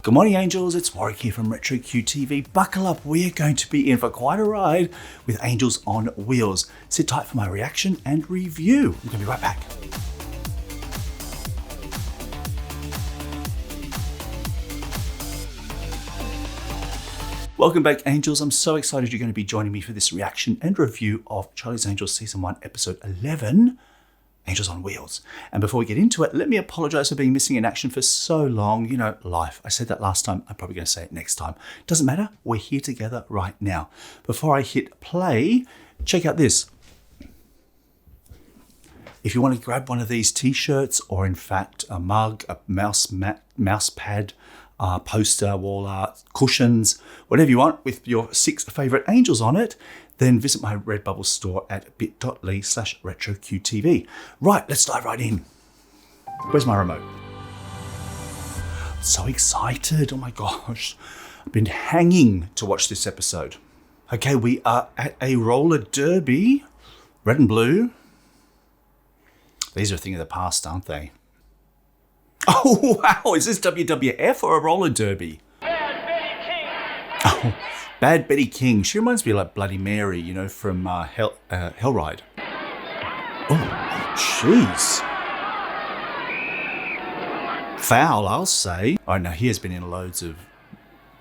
Good morning, Angels. It's Warwick here from RetroQTV. Buckle up, we are going to be in for quite a ride with Angels on Wheels. Sit tight for my reaction and review. I'm going to be right back. Welcome back, Angels. I'm so excited you're going to be joining me for this reaction and review of Charlie's Angels Season 1, Episode 11. Angels on Wheels. And before we get into it, let me apologize for being missing in action for so long. You know, life. I said that last time. I'm probably going to say it next time. Doesn't matter. We're here together right now. Before I hit play, check out this. If you want to grab one of these t-shirts or in fact a mug, a mouse pad, poster, wall art, cushions, whatever you want with your 6 favorite angels on it, then visit my Redbubble store at bit.ly/RetroQTV. Right, let's dive right in. Where's my remote? I'm so excited, oh my gosh. I've been hanging to watch this episode. Okay, we are at a roller derby, red and blue. These are a thing of the past, aren't they? Oh wow, is this WWF or a roller derby? Bad Betty King. Oh. Bad Betty King. She reminds me of like Bloody Mary, you know, from Hellride. Oh, jeez. Foul, I'll say. Oh, no, he has been in loads of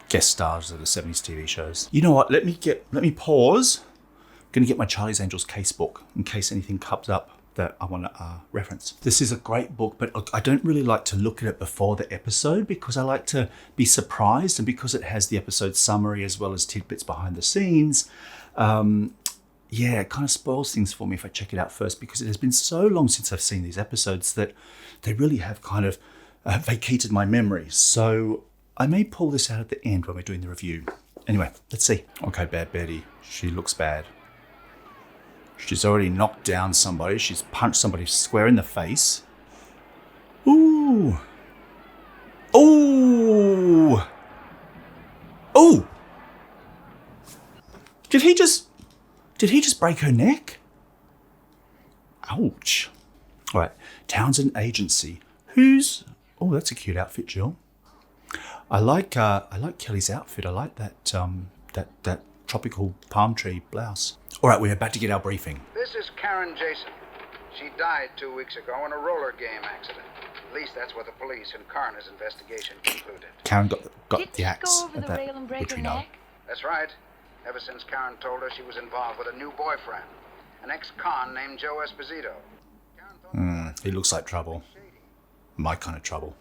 guest stars of the 70s TV shows. You know what? Let me pause. I'm going to get my Charlie's Angels casebook in case anything comes up that I want to reference. This is a great book, but I don't really like to look at it before the episode because I like to be surprised, and because it has the episode summary as well as tidbits behind the scenes, yeah, it kind of spoils things for me if I check it out first, because it has been so long since I've seen these episodes that they really have kind of vacated my memory. So I may pull this out at the end when we're doing the review. Anyway, let's see. Okay, Bad Betty. She looks bad. She's already knocked down somebody. She's punched somebody square in the face. Ooh. Ooh. Ooh. Did he just break her neck? Ouch. All right. Townsend Agency. Oh, that's a cute outfit, Jill. I like Kelly's outfit. I like that that tropical palm tree blouse. All right, we're about to get our briefing. This is Karen Jason. She died 2 weeks ago in a roller game accident. At least that's what the police and coroner's investigation concluded. Karen got the axe. Did she go over the rail and break her neck? That's right. Ever since Karen told her she was involved with a new boyfriend, an ex-con named Joe Esposito. He looks like trouble. My kind of trouble.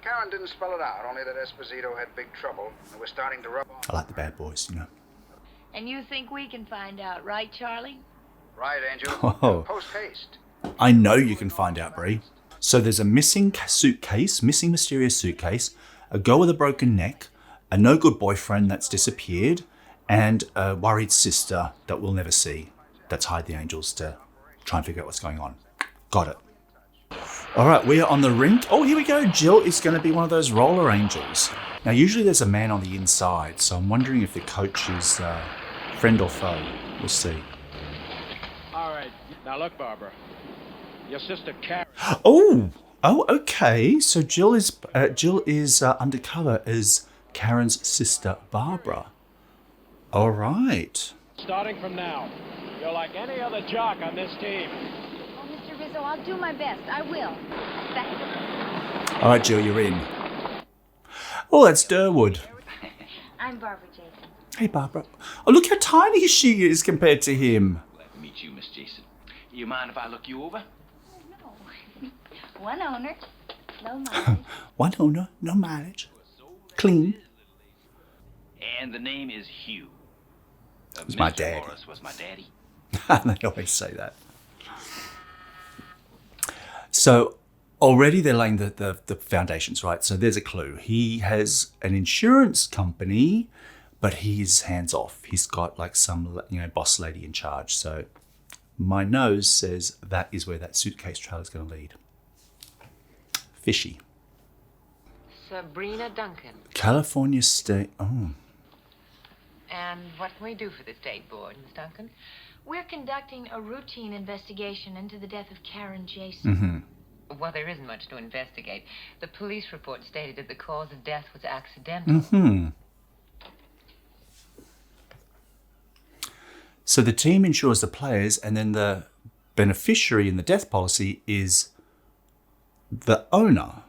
Karen didn't spell it out, only that Esposito had big trouble and was starting to rub off. I like the bad boys, you know. And you think we can find out, right, Charlie? Right, Angel. Oh. Post haste. I know you can find out, Bree. So there's a missing mysterious suitcase, a girl with a broken neck, a no-good boyfriend that's disappeared, and a worried sister that we'll never see. That's hide the angels to try and figure out what's going on. Got it. All right, we are on the rink. Oh, here we go. Jill is going to be one of those roller angels. Now, usually there's a man on the inside, so I'm wondering if the coach is friend or foe. We'll see. All right. Now look, Barbara. Your sister Karen. Oh, okay. So Jill is undercover as Karen's sister Barbara. All right. Starting from now, you're like any other jock on this team. Oh, Mr. Rizzo, I'll do my best. I will. Thanks. All right, Jill, you're in. Oh, that's Durwood. I'm Barbara Jason. Hey, Barbara. Oh, look how tiny she is compared to him. Glad to meet you, Miss Jason. You mind if I look you over? Oh, no. One owner, no mileage. One owner, no mileage. Clean. And the name is Hugh. It's my Mr. daddy. Morris was my daddy. They always say that. So already they're laying the foundations, right? So there's a clue. He has an insurance company, but he's hands off. He's got like some, boss lady in charge. So my nose says that is where that suitcase trail is going to lead. Fishy. Sabrina Duncan. California State. Oh. And what can we do for the state board, Miss Duncan? We're conducting a routine investigation into the death of Karen Jason. Mm-hmm. Well, there isn't much to investigate. The police report stated that the cause of death was accidental. Mm-hmm. So the team insures the players, and then the beneficiary in the death policy is the owner.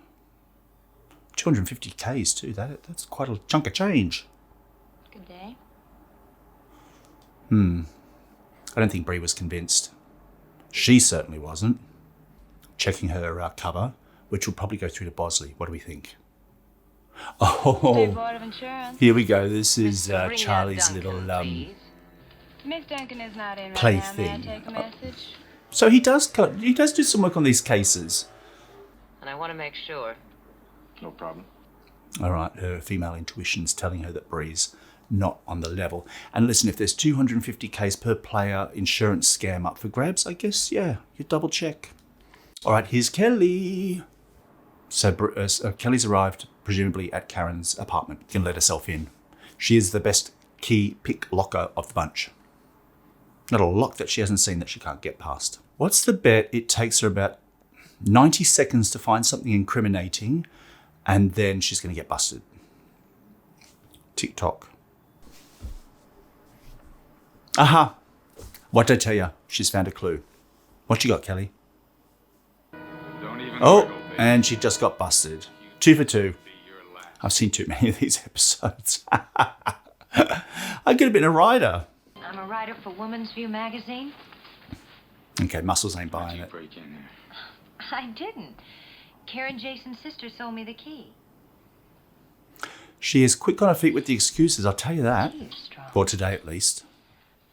250Ks too. That's quite a chunk of change. Good day. I don't think Bree was convinced. She certainly wasn't. Checking her cover, which will probably go through to Bosley. What do we think? State Oh, Board of Insurance. here we go. This is Sabrina Charlie's Duncan, little please. Miss Duncan is not in right plaything. now. May I take a message? So he does do some work on these cases. And I want to make sure. No problem. All right, her female intuition's telling her that Bree's not on the level. And listen, if there's 250Ks per player insurance scam up for grabs, I guess, yeah, you double check. All right, here's Kelly. So Kelly's arrived, presumably at Karen's apartment. Can let herself in. She is the best key pick locker of the bunch. Not a lock that she hasn't seen that she can't get past. What's the bet? It takes her about 90 seconds to find something incriminating, and then she's going to get busted. TikTok. Aha! What did I tell you? She's found a clue. What you got, Kelly? Don't even Oh, wiggle, baby. and she just got busted. 2 for 2. I've seen too many of these episodes. I could have been a writer. I'm a writer for Woman's View magazine. Okay, Muscles ain't Why'd buying you it. break in there? I didn't. Karen Jason's sister sold me the key. She is quick on her feet with the excuses, I'll tell you that. She is strong. For today, at least.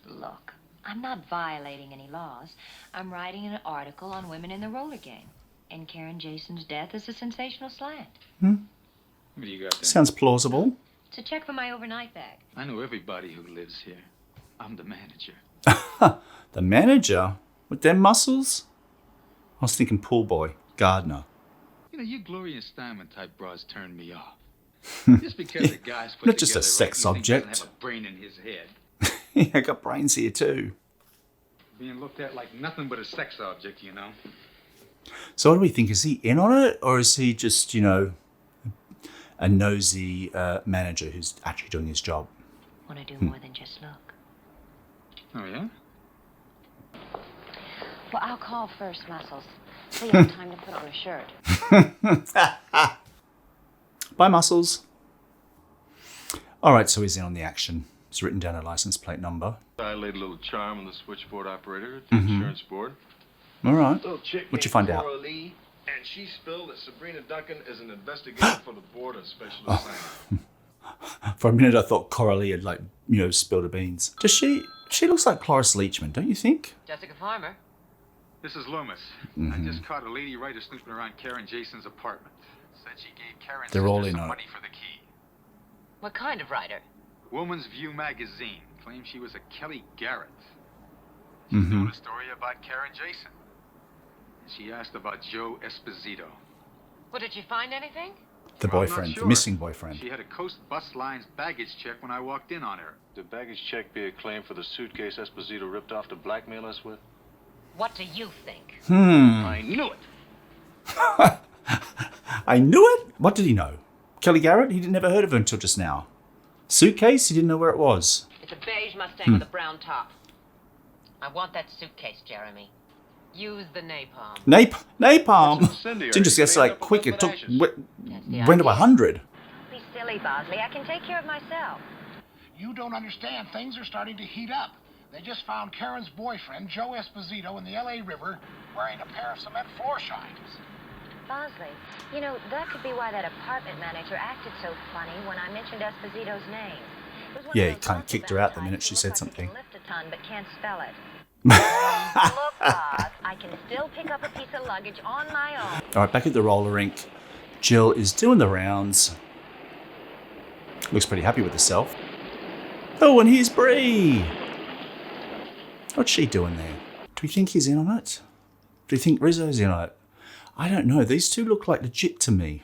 Look, I'm not violating any laws. I'm writing an article on women in the roller game. And Karen Jason's death is a sensational slant. What do you got there? Sounds plausible. It's a check for my overnight bag. I know everybody who lives here. I'm the manager. The manager? With them muscles? I was thinking pool boy, gardener. You know, you Gloria Steinem type bras turn me off. Just because a guy's put Not just a together sex right, you think he object. doesn't have a brain in his head. Yeah, I got brains here too. Being looked at like nothing but a sex object, you know. So what do we think? Is he in on it? Or is he just, a nosy manager who's actually doing his job? Want to do more than just look. Oh, yeah? Well, I'll call first, Muscles. So you have time to put on a shirt. Bye, Muscles. All right, so he's in on the action. He's written down a license plate number. I laid a little charm on the switchboard operator at the insurance board. All right. Little chick What'd you named find out? Cora Lee, and she spilled that Sabrina Duncan is an investigator for the Board of Special Assignment. For a minute, I thought Coralie had, spilled her beans. Does she? She looks like Cloris Leachman, don't you think? Jessica Farmer. This is Loomis. I just caught a lady writer snooping around Karen Jason's apartment. Said she gave Karen's They're all sister in some on it. money for the key. What kind of writer? Woman's View magazine claims she was a Kelly Garrett. She told a story about Karen Jason. She asked about Joe Esposito. Well, did you find anything? The Well, I'm not boyfriend, sure. the missing boyfriend. She had a Coast Bus Lines baggage check when I walked in on her. The baggage check be a claim for the suitcase Esposito ripped off to blackmail us with? What do you think? I knew it! I knew it! What did he know? Kelly Garrett? He'd never heard of her until just now. Suitcase? He didn't know where it was. It's a beige Mustang with a brown top. I want that suitcase, Jeremy. Use the napalm. Napalm! That's incendiary. Didn't just get Clean like up with quick, it liquid took, ashes. went to 100. Be silly, Bosley. I can take care of myself. You don't understand. Things are starting to heat up. They just found Karen's boyfriend, Joe Esposito, in the L.A. River wearing a pair of cement floor shines. Bosley, that could be why that apartment manager acted so funny when I mentioned Esposito's name. It was one Yeah, of he those kinda lucky kicked her out the bad minute types she who said look like something. They can lift a ton but can't spell it. Look, Boz, I can still pick up a piece of luggage on my own. All right, back at the roller rink. Jill is doing the rounds. Looks pretty happy with herself. Oh, and here's Bree. What's she doing there? Do we think he's in on it? Do you think Rizzo's in on it? I don't know. These two look like legit to me.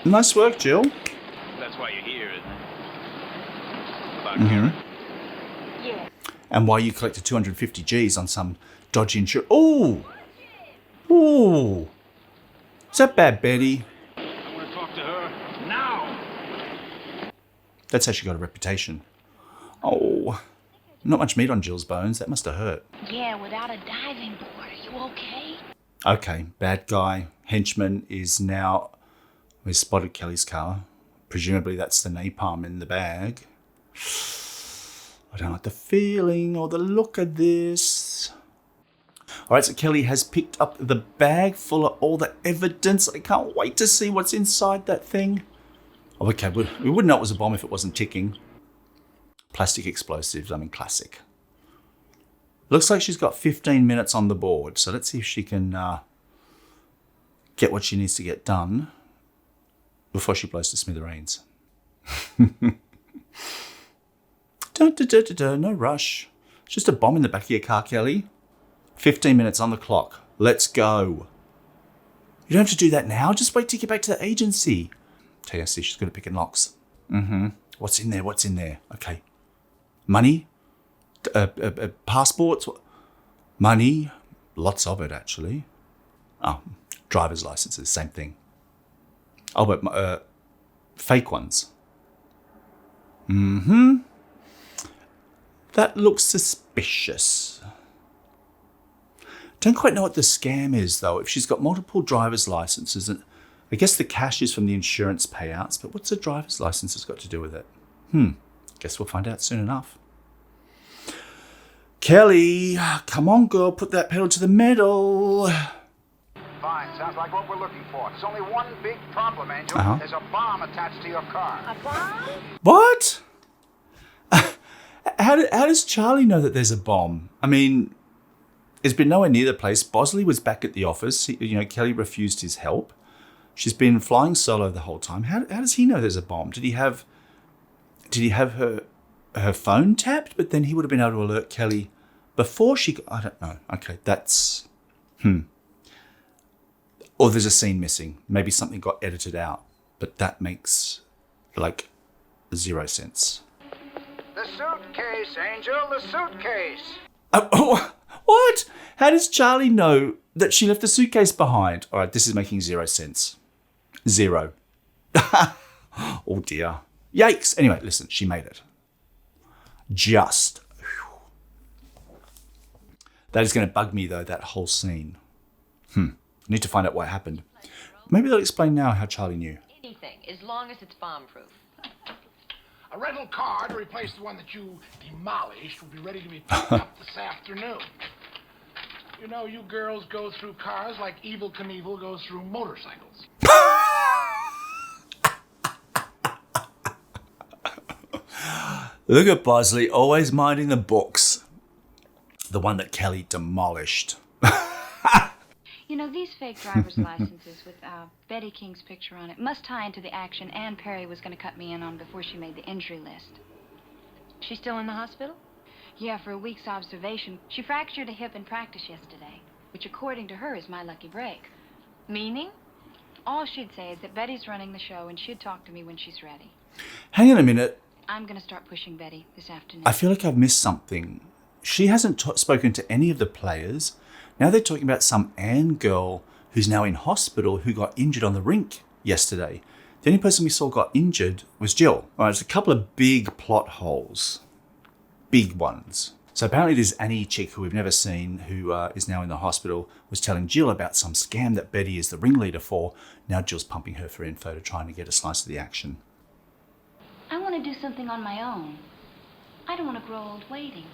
Nice work, Jill. That's why you're here, isn't it? About Mhm. Karen. Yeah. And why you collected 250 G's on some dodgy insurance. Ooh! Ooh! Is that bad, Betty? I want to talk to her now. That's how she got a reputation. Oh, not much meat on Jill's bones. That must have hurt. Yeah, without a diving board. Are you okay? Okay, bad guy, henchman is now... We spotted Kelly's car. Presumably that's the napalm in the bag. I don't like the feeling or the look of this. All right, so Kelly has picked up the bag full of all the evidence. I can't wait to see what's inside that thing. Oh, okay, we wouldn't know it was a bomb if it wasn't ticking. Plastic explosives, I mean, classic. Looks like she's got 15 minutes on the board, so let's see if she can get what she needs to get done before she blows to smithereens. No rush. It's just a bomb in the back of your car, Kelly. 15 minutes on the clock. Let's go. You don't have to do that now. Just wait till you get back to the agency. TSC, she's good at picking locks. What's in there? What's in there? Okay. Money? Passports? Money? Lots of it, actually. Oh, driver's licenses, same thing. Oh, but fake ones. That looks suspicious. Don't quite know what the scam is, though. If she's got multiple driver's licenses, and I guess the cash is from the insurance payouts, but what's a driver's license got to do with it? Guess we'll find out soon enough. Kelly, come on, girl, put that pedal to the metal. Fine, sounds like what we're looking for. There's only one big problem, Angel. There's a bomb attached to your car. A bomb? What? How does Charlie know that there's a bomb? I mean, it's been nowhere near the place. Bosley was back at the office. Kelly refused his help. She's been flying solo the whole time. How does he know there's a bomb? Did he have her phone tapped? But then he would have been able to alert Kelly before she... I don't know. Okay, that's... Or there's a scene missing. Maybe something got edited out. But that makes, like, 0 sense. The suitcase, Angel, the suitcase. What? How does Charlie know that she left the suitcase behind? All right, this is making 0 sense. 0. Oh, dear. Yikes. Anyway, listen, she made it. Just. Whew. That is going to bug me, though, that whole scene. I need to find out what happened. Maybe they'll explain now how Charlie knew. Anything, as long as it's bomb-proof. A rental car to replace the one that you demolished will be ready to be picked up this afternoon. You know, you girls go through cars like Evel Knievel goes through motorcycles. Look at Bosley, always minding the books. The one that Kelly demolished. You know, these fake driver's licenses with Betty King's picture on it must tie into the action Ann Perry was going to cut me in on before she made the injury list. She's still in the hospital? Yeah, for a week's observation. She fractured a hip in practice yesterday, which according to her is my lucky break. Meaning? All she'd say is that Betty's running the show and she'd talk to me when she's ready. Hang on a minute. I'm going to start pushing Betty this afternoon. I feel like I've missed something. She hasn't spoken to any of the players. Now they're talking about some Ann girl who's now in hospital who got injured on the rink yesterday. The only person we saw got injured was Jill. All right, there's a couple of big plot holes. Big ones. So apparently this Annie chick who we've never seen, who is now in the hospital, was telling Jill about some scam that Betty is the ringleader for. Now Jill's pumping her for info to trying to get a slice of the action. I want to do something on my own. I don't want to grow old waiting.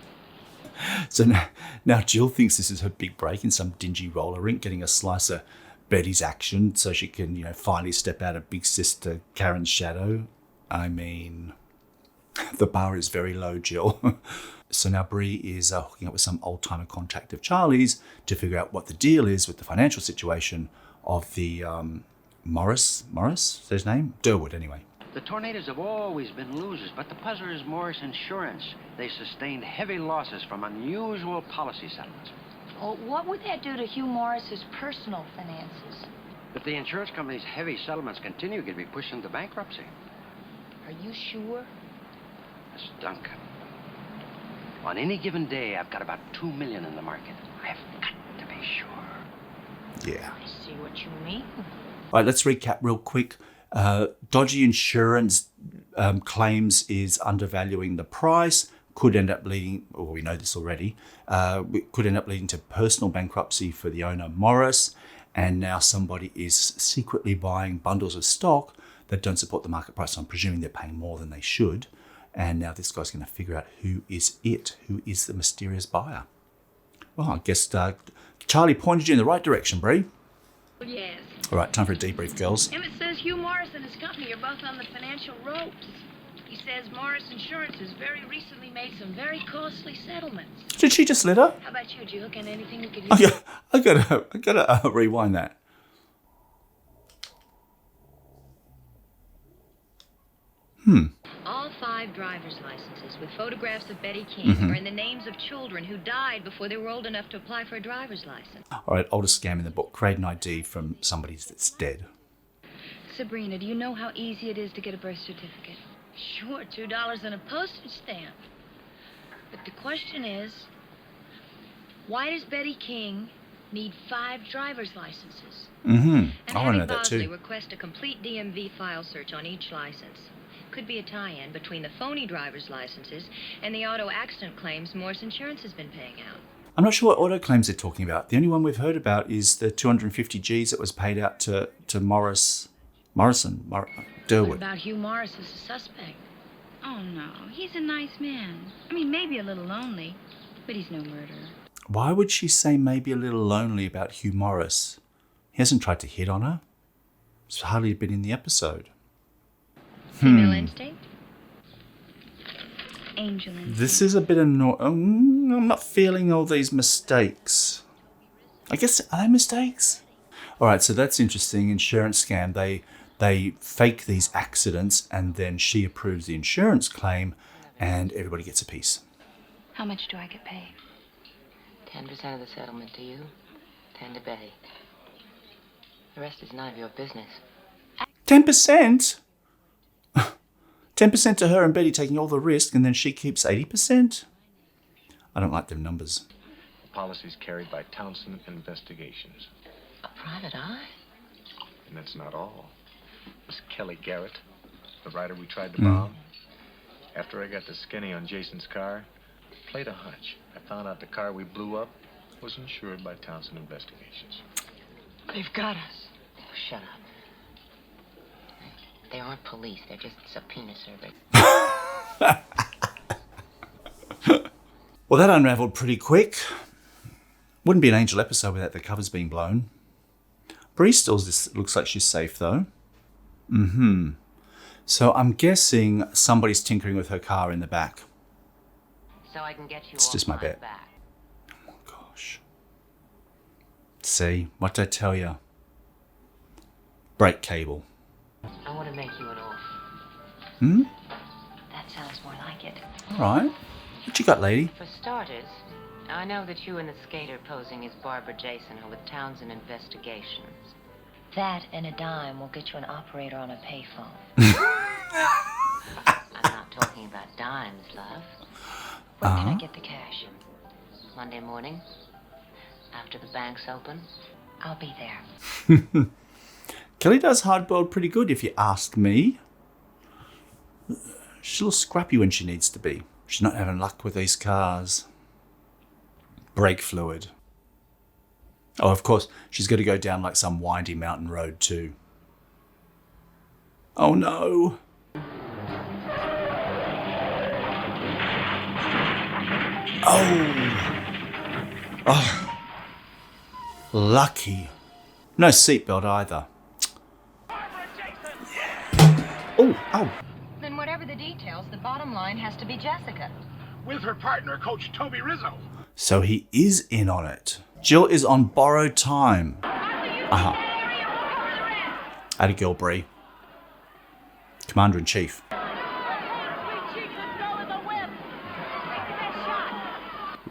So now Jill thinks this is her big break in some dingy roller rink, getting a slice of Betty's action so she can, finally step out of big sister Karen's shadow. I mean, the bar is very low, Jill. So now Bree is hooking up with some old-timer contact of Charlie's to figure out what the deal is with the financial situation of the Morris? Is that his name? Durwood, anyway. The Tornadoes have always been losers, but the puzzler is Morris Insurance. They sustained heavy losses from unusual policy settlements. Well, what would that do to Hugh Morris's personal finances? If the insurance company's heavy settlements continue, he'd be pushed into bankruptcy. Are you sure? Miss Duncan. On any given day, I've got about 2 million in the market. I've got to be sure. Yeah. I see what you mean. All right, let's recap real quick. Dodgy insurance claims is undervaluing the price. Could end up leading, well, we know this already, could end up leading to personal bankruptcy for the owner, Morris. And now somebody is secretly buying bundles of stock that don't support the market price. I'm presuming they're paying more than they should. And now this guy's going to figure out who is it, who is the mysterious buyer. Well, I guess Charlie pointed you in the right direction, Bree. Yes. All right, time for a debrief, girls. Emmett says Hugh Morris and his company are both on the financial ropes. He says Morris Insurance has very recently made some very costly settlements. Did she just let her? How about you? Did you hook on anything we could use? Oh, yeah, I gotta rewind that. All 5 driver's licenses with photographs of Betty King are in the names of children who died before they were old enough to apply for a driver's license. All right, oldest scam in the book. Create an ID from somebody that's dead. Sabrina, do you know how easy it is to get a birth certificate? Sure, $2 and a postage stamp. But the question is, why does Betty King need 5 driver's licenses? And I want to know having that Bosley too. request a complete DMV file search on each license. Could be a tie-in between the phony driver's licenses and the auto accident claims Morris Insurance has been paying out. I'm not sure what auto claims they're talking about. The only one we've heard about is the 250 Gs that was paid out to Durwood. What about Hugh Morris as a suspect? Oh, no. He's a nice man. I mean, maybe a little lonely, but he's no murderer. Why would she say maybe a little lonely about Hugh Morris? He hasn't tried to hit on her. It's hardly been in the episode. Female instinct? Angel instinct. This is a bit annoying. I'm not feeling all these mistakes. I guess, are they mistakes? All right, so that's interesting. Insurance scam. They fake these accidents and then she approves the insurance claim and everybody gets a piece. How much do I get paid? 10% of the settlement to you, 10 to Betty. The rest is none of your business. 10%? 10% to her and Betty taking all the risk and then she keeps 80%? I don't like them numbers. The policy's carried by Townsend Investigations. A private eye? And that's not all. Miss Kelly Garrett, the writer we tried to bomb. After I got the skinny on Jason's car, played a hunch. I found out the car we blew up was insured by Townsend Investigations. They've got us. Oh, shut up. They aren't police. They're just subpoena service. Well, that unraveled pretty quick. Wouldn't be an Angel episode without the covers being blown. Bree still looks like she's safe, though. So I'm guessing somebody's tinkering with her car in the back. So I can get you It's off just my my bet. back. Oh, gosh. See, what did I tell you? Brake cable. I want to make you an offer. That sounds more like it. All right. What you got, lady? For starters, I know that you and the skater posing as Barbara Jason are with Townsend Investigations. That and a dime will get you an operator on a payphone. I'm not talking about dimes, love. When can I get the cash? Monday morning, after the bank's open. I'll be there. Kelly does hardboiled pretty good, if you ask me. She's a little scrappy when she needs to be. She's not having luck with these cars. Brake fluid. Oh, of course, she's got to go down like some windy mountain road too. Oh no. Oh. Lucky. No seatbelt either. Oh. Then whatever the details, the bottom line has to be Jessica. With her partner, Coach Toby Rizzo. So he is in on it. Jill is on borrowed time. Atta girl, Bree. Commander-in-Chief.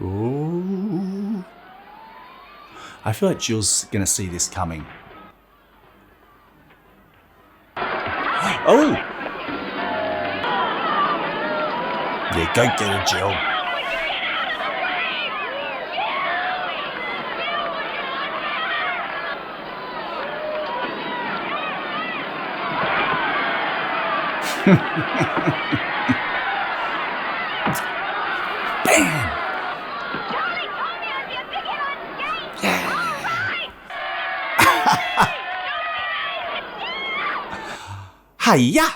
Ooh. I feel like Jill's gonna see this coming. Oh! Yeah, go get her, Jill. Bam! Hiya!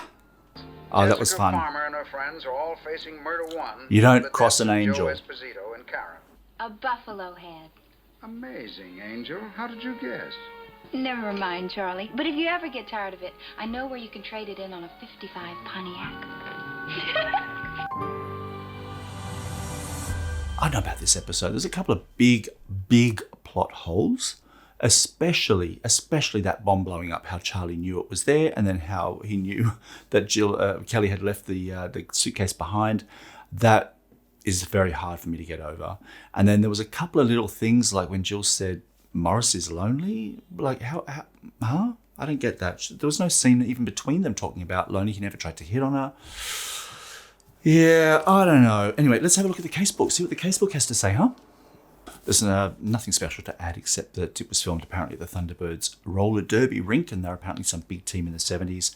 Oh, that was Jessica fun. Farmer and her friends are all facing murder one. You don't for the cross deaths an of angel. Joe Esposito and Karen. A buffalo head. Amazing, Angel. How did you guess? Never mind, Charlie. But if you ever get tired of it, I know where you can trade it in on a 55 Pontiac. I know about this episode. There's a couple of big plot holes, especially that bomb blowing up. How Charlie knew it was there, and then how he knew that Kelly had left the suitcase behind. That is very hard for me to get over. And then there was a couple of little things like when Jill said Morris is lonely. Like how huh? I don't get that. There was no scene even between them talking about lonely. He never tried to hit on her. Yeah, I don't know. Anyway, let's have a look at the casebook. See what the casebook has to say, huh? There's nothing special to add except that it was filmed apparently at the Thunderbirds roller derby rink, and they're apparently some big team in the 70s.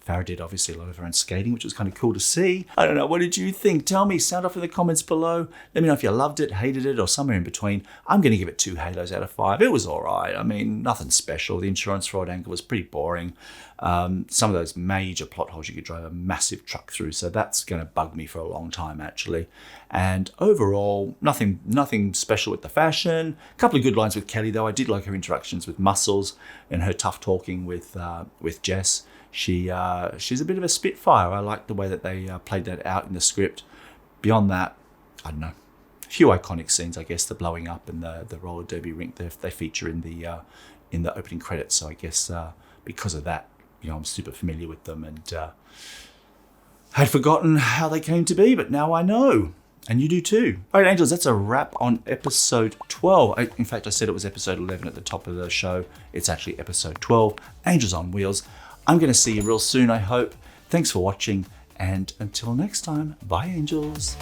Farrah did obviously a lot of her own skating, which was kind of cool to see. I don't know, what did you think? Tell me, sound off in the comments below. Let me know if you loved it, hated it, or somewhere in between. I'm going to give it 2 halos out of 5. It was all right. I mean, nothing special. The insurance fraud angle was pretty boring. Some of those major plot holes you could drive a massive truck through, so that's going to bug me for a long time, actually. And overall, nothing special with the fashion. A couple of good lines with Kelly, though. I did like her interactions with Muscles and her tough talking with Jess. She's a bit of a spitfire. I like the way that they played that out in the script. Beyond that, I don't know. A few iconic scenes, I guess, the blowing up and the roller derby rink. They feature in the opening credits. So I guess because of that, I'm super familiar with them and had forgotten how they came to be, but now I know. And you do too. All right, Angels, that's a wrap on episode 12. In fact, I said it was episode 11 at the top of the show. It's actually episode 12, Angels on Wheels. I'm going to see you real soon, I hope. Thanks for watching, and until next time, bye, Angels.